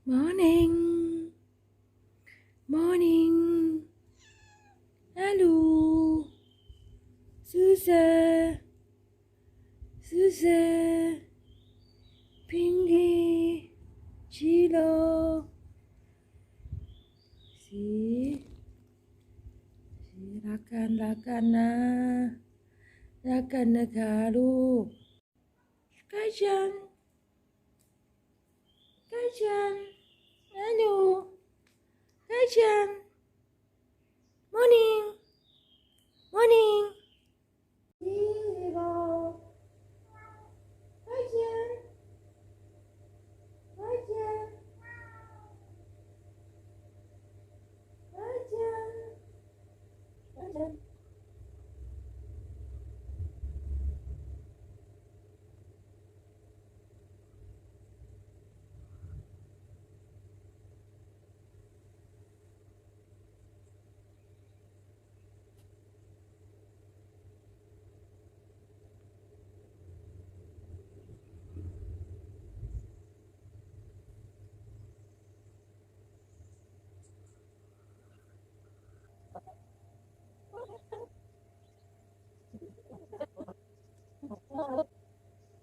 Morning, morning. Hello, Susan, Susan, Pinky, Chilo. สีรักกันนะรักกันนะคะลูกใกล้ฉันฮัลโหลใกล้ฉัน morning morning Hello ใกล้ฉันใกล้ฉันใกล้ฉันใกล้ฉัน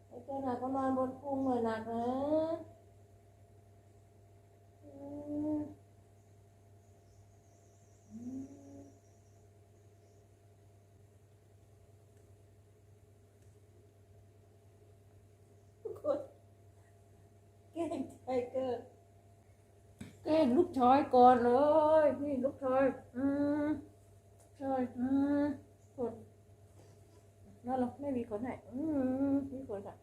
ไอ้เจ้าหนักก็นอนบนพุงเลยหนักนะทุกคนแกล้งไทเกอร์แกล้งลูกชายก่อนเลยนี่ลูกชายชายกดนั่นหรอไม่มีคนไหนมีคนค่ะ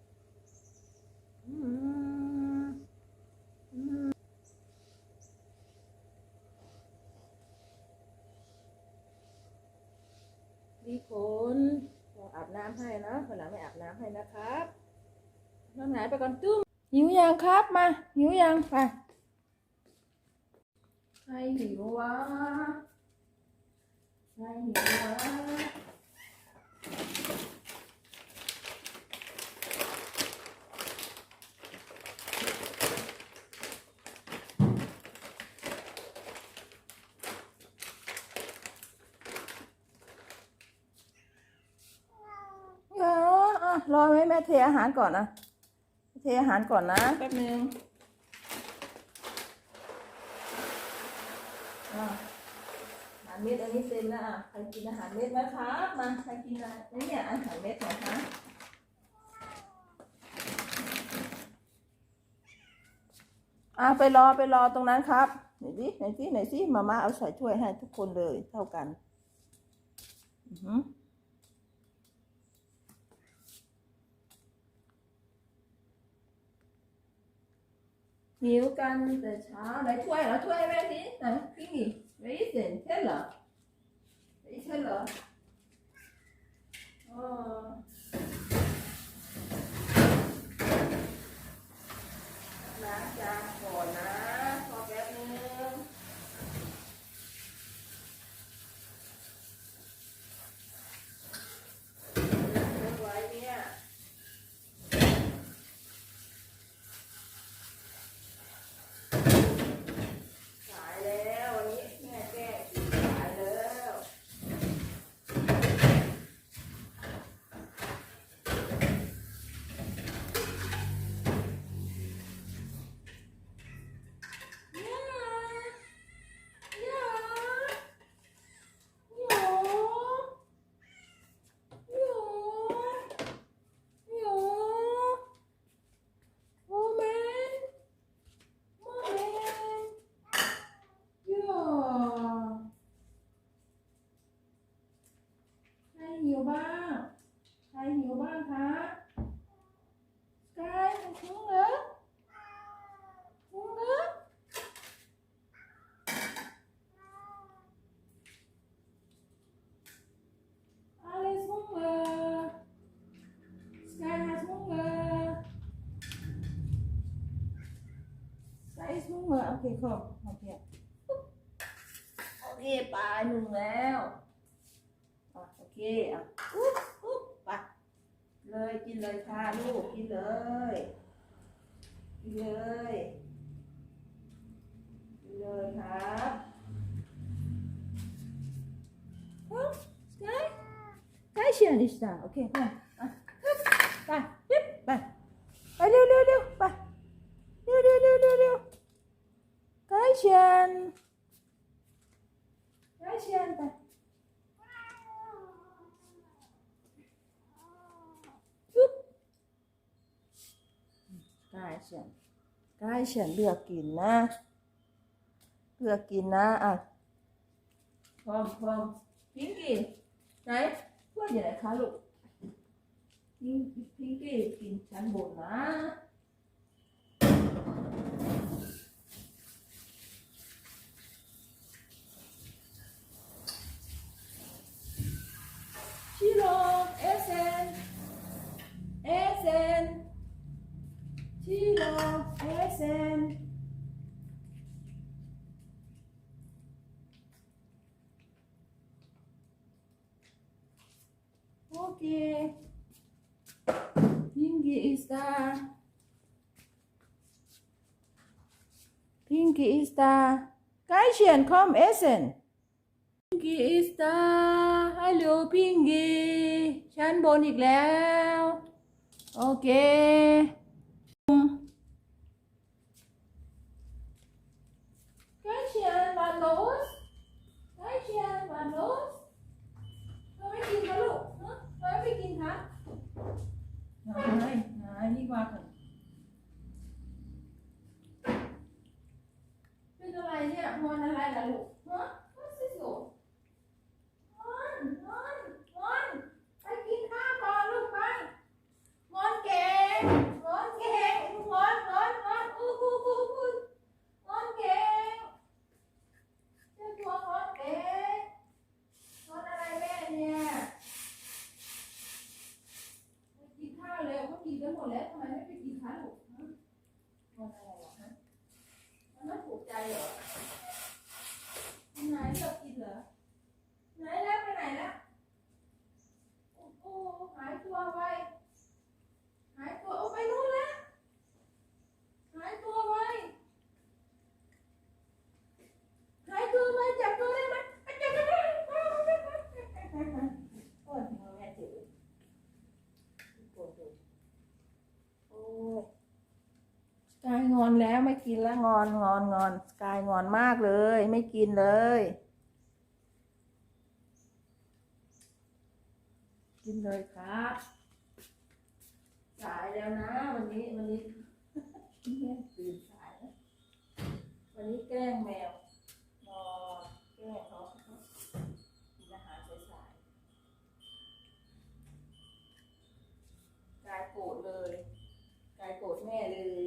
มีคนอาบน้ำให้นะคนหลังไม่อาบน้ำให้นะครับนอนหงายไปก่อนตุ้มหิวยังครับมาหิวยังไปใครหิววะใครหิววะเดี๋ยวรอไหมแม่เทอาหารก่อนนะเทอาหารก่อนนะแป๊บนึงอาหารเม็ดอันนี้เต็มแล้วใครกินอาหารเม็ดนะครับมาใครกินอะไรเนี่ยอาหารเม็ดนะคะไปรอตรงนั้นครับไหนสิมาม่าเอาใส่ถ้วยให้ทุกคนเลยเท่ากันหิวกันแต่เช้าไหนถ้วยเหรอถ้วยแม่สิไหนพี่หมีไม่เห็นเช่นเหรอไม่ใช่เหรออ๋อล้างจานก่อนนะพอแป๊บนึงไว้เนี่ยสายแล้ววันนี้แม่แก้สายแล้วหิวบ้างใครหิวบ้างคะกายหิวเหรอหิวเหรอAlles Hunger Sky has Hunger Sky is Hunger โอเคครับโอเคปลาหนึ่งแล้วโอเคไปเลยกินเลยค่ะลูกกินเลย เลยครับไกเชียนอิสตาโอเคไปไปยิบไปไปเร็วเร็วเร็วไปเร็วเร็วเร็วเร็วเร็วไกเชียนไปยุบไกเชียนเลือกกินนะอ่ะพร้อมพิงกี้ไหนเพื่อนอยู่ไหนคะลูกพิงกี้กินชั้นบนนะชิโร่เอเซนชิโร่เอเซนโอเคPinky ist da. Geilchen, komm essen. Pinky ist da. Hallo Pinky. ชั้นบนอีกแล้ว โอเค Geilchen, was los? Geilchen, was los? ทำไมกินคะลูกทำไมไม่กินคะไหนนี่ว่ากันเป็นอะไรเนี่ยงอนอะไรล่ะลูกฮะว่าสิสุงอนไปกินข้าวก่อนลูกไปงอนเก่งงอนอู้งอนเก่งเจ้าตัวงอนเก่งงอนอะไรแม่เนี่ยไปกินข้าวเร็วเขากินกันหมดแล้วทำไมไม่ไปกินข้าวลูกงอนอะไรหรอฮะมันไม่ถูกใจเหรอไหนเลือกกินเหรอไหนแล้วไปไหนแล้วโอ้โหหายตัวไปไปนู่นแล้วหายตัวไปจับตัวได้ไหมจับตัวได้โอ้ยแม่ถือโอ้ยกายงอนแล้วไม่กินแล้วงอนกายงอนมากเลยไม่กินเลยกินเลยครับสายแล้วนะวันนี้แม่ตื่นสายนะวันนี้แกล้งแมวนอนแกล้งเขากินอาหารสายกายโกรธเลยกายโกรธแม่เลย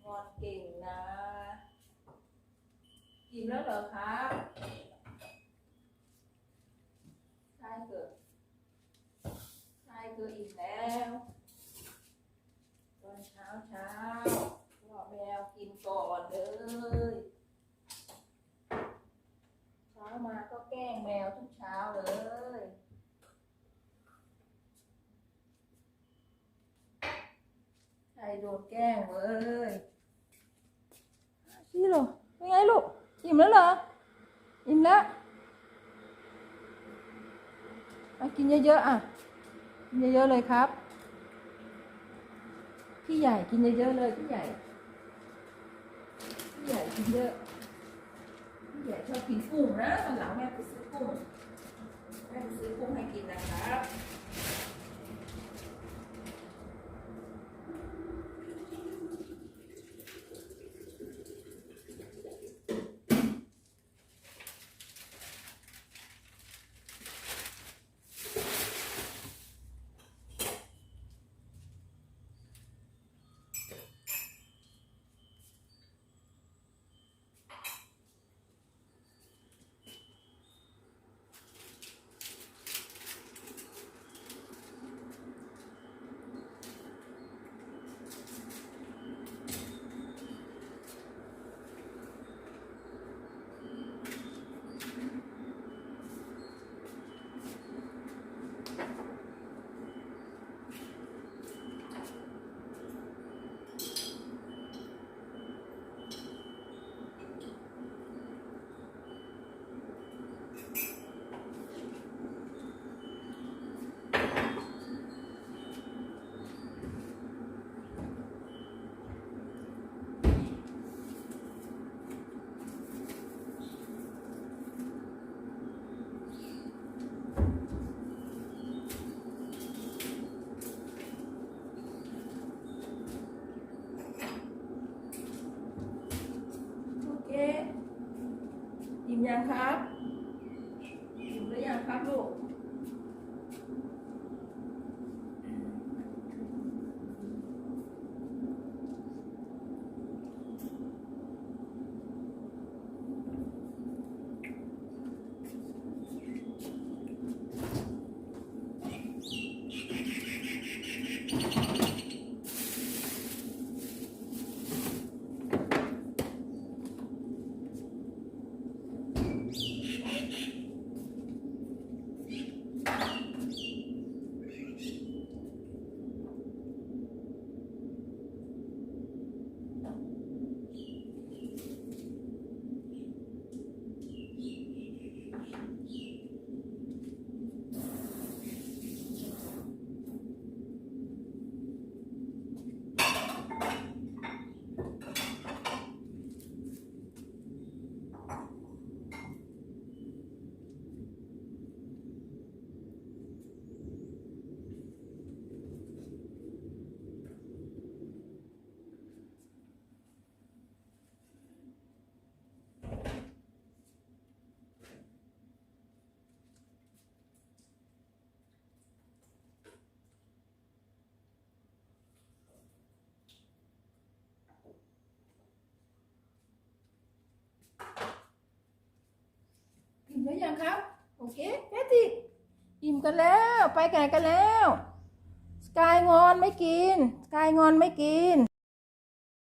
งอนเก่งนะกินแล้วเหรอครับใช่เกิดอิ่มแล้วตอนเช้าพ่อแมวกินก่อนเลยเช้ามาก็แกล้งแมวทุกเช้าเลยใครโดนแกล้งเลยชิโร่เป็นไงลูกอิ่มแล้วเหรออิ่มแล้วมากินเยอะๆอ่ะกินเยอะๆเลยครับพี่ใหญ่กินเยอะๆเลยพี่ใหญ่กินเยอะพี่ใหญ่ชอบกินกุ้งนะวันหลังแม่ไปซื้อกุ้งให้กินนะครับ ยังครับอิ่มหรือยังครับลูกอิ่มหรือยังครับโอเคแพทริกอิ่มกันแล้วไปไหนกันแล้วสกายงอนไม่กินสกายงอนไม่กิน